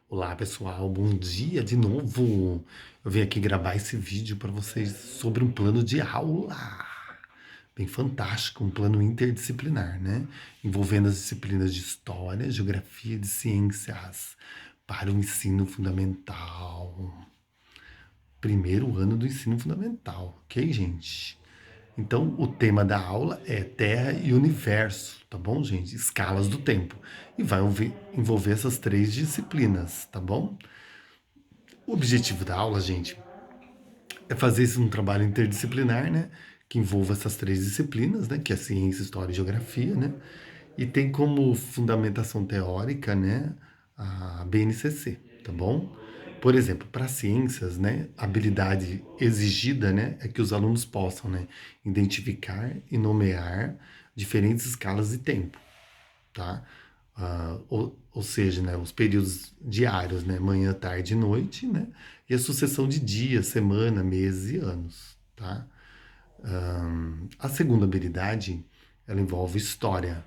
Olá pessoal, bom dia de novo. Eu vim aqui gravar esse vídeo para vocês sobre um plano de aula bem fantástico, um plano interdisciplinar, né? Envolvendo as disciplinas de História, Geografia e de Ciências para o ensino fundamental. Primeiro ano do ensino fundamental, ok, gente? Então, o tema da aula é Terra e Universo, tá bom, gente? Escalas do tempo. E vai envolver essas três disciplinas, tá bom? O objetivo da aula, gente, é fazer isso um trabalho interdisciplinar, né? Que envolva essas três disciplinas, né? Que é ciência, história e geografia, né? E tem como fundamentação teórica, né? A BNCC, tá bom? Por exemplo, para ciências, né? A habilidade exigida, né? É que os alunos possam, né? Identificar e nomear diferentes escalas de tempo, tá? Ou seja, né, os períodos diários, né, manhã, tarde e noite, né, e a sucessão de dias, semana, meses e anos, tá? A segunda habilidade, ela envolve história,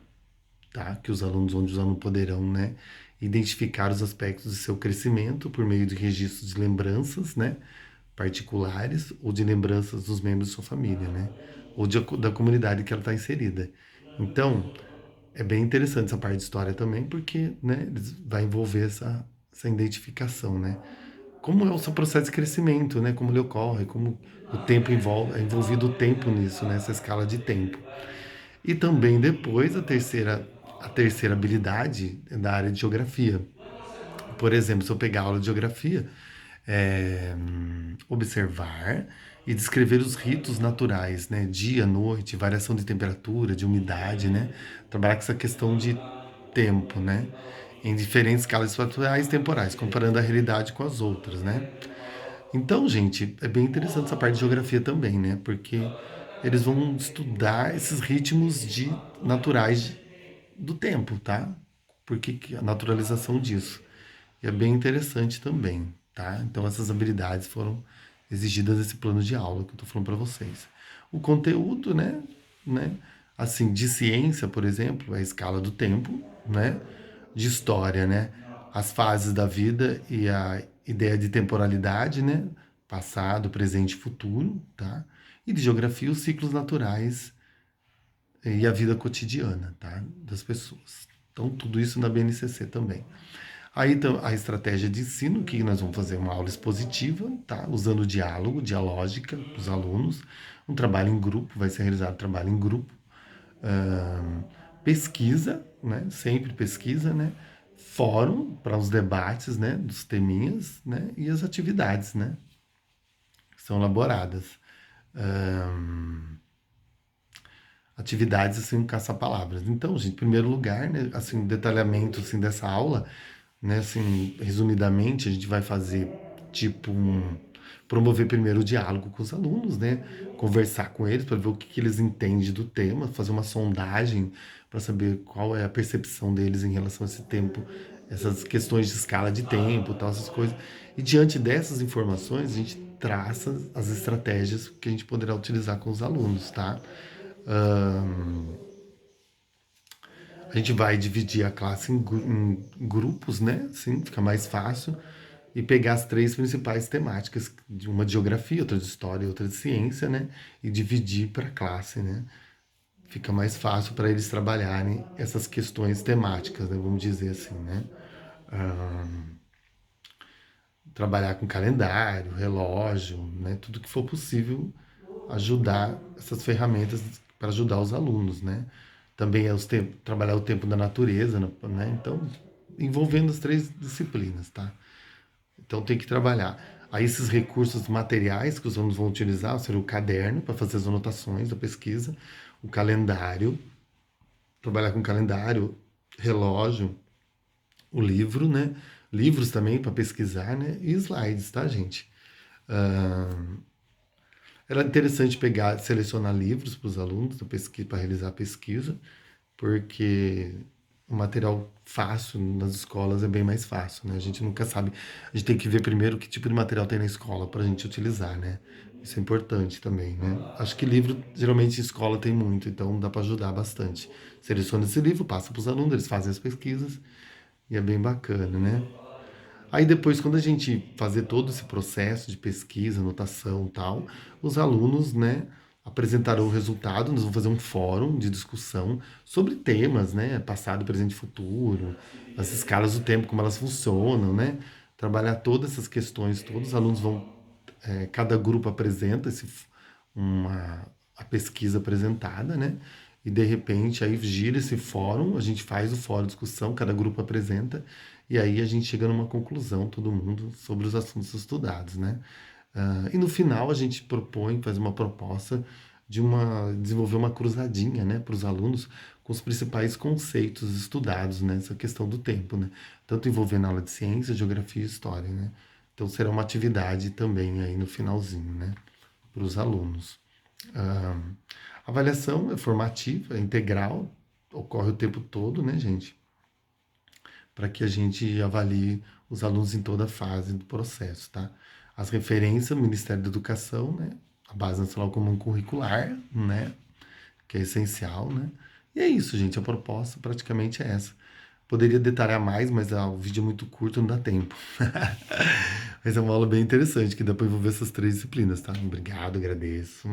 tá? Que onde os alunos poderão, né, identificar os aspectos de seu crescimento por meio de registros de lembranças, né, particulares ou de lembranças dos membros de sua família, né, ou da comunidade que ela está inserida. Então, é bem interessante essa parte de história também, porque, né, vai envolver essa identificação, né? Como é o seu processo de crescimento, né? Como ele ocorre, como o tempo é envolvido o tempo nisso, nessa escala de tempo. E também depois a terceira habilidade é da área de geografia. Por exemplo, se eu pegar a aula de geografia, observar e descrever os ritos naturais, né? Dia, noite, variação de temperatura, de umidade, né? Trabalhar com essa questão de tempo, né? Em diferentes escalas espaciais e temporais, comparando a realidade com as outras, né? Então, gente, é bem interessante essa parte de geografia também, né? Porque eles vão estudar esses ritmos naturais do tempo, tá? Por que a naturalização disso? E é bem interessante também, tá? Então essas habilidades foram exigidas nesse plano de aula que eu estou falando para vocês. O conteúdo, né? Assim, de ciência, por exemplo, é a escala do tempo, né? De história, né? As fases da vida e a ideia de temporalidade, né? Passado, presente e futuro, tá? E de geografia, os ciclos naturais e a vida cotidiana, tá? Das pessoas. Então, tudo isso na BNCC também. Aí então, a estratégia de ensino, que nós vamos fazer uma aula expositiva, tá? Usando o diálogo, dialógica dos alunos, um trabalho em grupo, vai ser realizado trabalho em grupo, pesquisa, né? Sempre pesquisa, né? Fórum para os debates, né? Dos teminhas, né? E as atividades, né? Que são elaboradas. Atividades assim, um caça-palavras. Então, gente, em primeiro lugar, né, assim, um detalhamento assim dessa aula, né, assim, resumidamente, a gente vai fazer tipo promover primeiro o diálogo com os alunos, né, conversar com eles para ver o que eles entendem do tema, fazer uma sondagem para saber qual é a percepção deles em relação a esse tempo, essas questões de escala de tempo, tal, essas coisas. E diante dessas informações, a gente traça as estratégias que a gente poderá utilizar com os alunos, tá? A gente vai dividir a classe em grupos, né? Assim, fica mais fácil. E pegar as três principais temáticas, uma de geografia, outra de história e outra de ciência, né? E dividir para a classe, né? Fica mais fácil para eles trabalharem essas questões temáticas, né? Vamos dizer assim, né? Trabalhar com calendário, relógio, né? Tudo que for possível ajudar essas ferramentas para ajudar os alunos, né? Também é trabalhar o tempo da natureza, né? Então, envolvendo as três disciplinas, tá? Então tem que trabalhar. Aí esses recursos materiais que os alunos vão utilizar serão o caderno para fazer as anotações da pesquisa, o calendário, trabalhar com calendário, relógio, o livro, né? Livros também para pesquisar, né? E slides, tá, gente? Era interessante pegar, selecionar livros para os alunos para realizar a pesquisa, porque o material fácil nas escolas é bem mais fácil, né? A gente nunca sabe. A gente tem que ver primeiro que tipo de material tem na escola para a gente utilizar, né? Isso é importante também, né? Acho que livro, geralmente em escola tem muito, então dá para ajudar bastante. Seleciona esse livro, passa para os alunos, eles fazem as pesquisas e é bem bacana, né? Aí depois, quando a gente fazer todo esse processo de pesquisa, anotação e tal, os alunos, né, apresentarão o resultado, nós vamos fazer um fórum de discussão sobre temas, né, passado, presente e futuro, as escalas do tempo, como elas funcionam, né, trabalhar todas essas questões, todos os alunos vão, cada grupo apresenta uma, a pesquisa apresentada, né, e de repente aí gira esse fórum, a gente faz o fórum de discussão, cada grupo apresenta, e aí a gente chega numa conclusão, todo mundo, sobre os assuntos estudados, né? E no final a gente propõe, faz uma proposta de desenvolver uma cruzadinha, né, para os alunos com os principais conceitos estudados nessa questão do tempo, né? Tanto envolvendo aula de ciência, geografia e história, né? Então será uma atividade também aí no finalzinho, né, para os alunos. Ah, a avaliação é formativa, é integral, ocorre o tempo todo, né, gente? Para que a gente avalie os alunos em toda a fase do processo, tá? As referências, o Ministério da Educação, né? A Base Nacional Comum Curricular, né? Que é essencial, né? E é isso, gente. A proposta praticamente é essa. Poderia detalhar mais, mas o vídeo é muito curto, não dá tempo. Mas é uma aula bem interessante, que dá para envolver essas três disciplinas, tá? Obrigado, agradeço.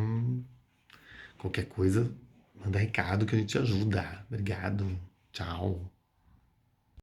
Qualquer coisa, manda recado que a gente ajuda. Obrigado. Tchau.